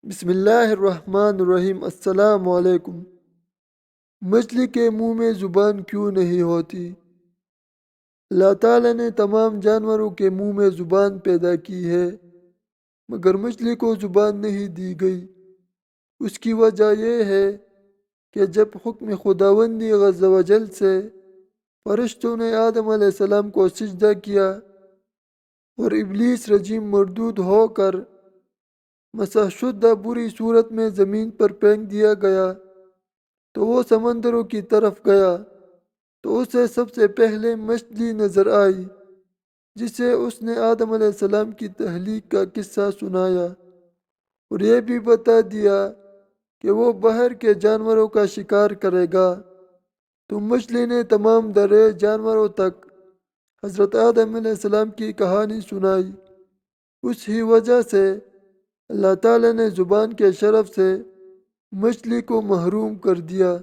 بسم اللہ الرحمن الرحیم۔ السلام علیکم۔ مچھلی کے منہ میں زبان کیوں نہیں ہوتی؟ اللہ تعالیٰ نے تمام جانوروں کے منہ میں زبان پیدا کی ہے، مگر مچھلی کو زبان نہیں دی گئی۔ اس کی وجہ یہ ہے کہ جب حکم خداوندی عز و جل سے فرشتوں نے آدم علیہ السلام کو سجدہ کیا اور ابلیس رجیم مردود ہو کر مسح شدہ بری صورت میں زمین پر پھینک دیا گیا تو وہ سمندروں کی طرف گیا تو اسے سب سے پہلے مچھلی نظر آئی، جسے اس نے آدم علیہ السلام کی تخلیق کا قصہ سنایا اور یہ بھی بتا دیا کہ وہ باہر کے جانوروں کا شکار کرے گا۔ تو مچھلی نے تمام درے جانوروں تک حضرت آدم علیہ السلام کی کہانی سنائی۔ اس ہی وجہ سے اللہ تعالیٰ نے زبان کے شرف سے مچھلی کو محروم کر دیا۔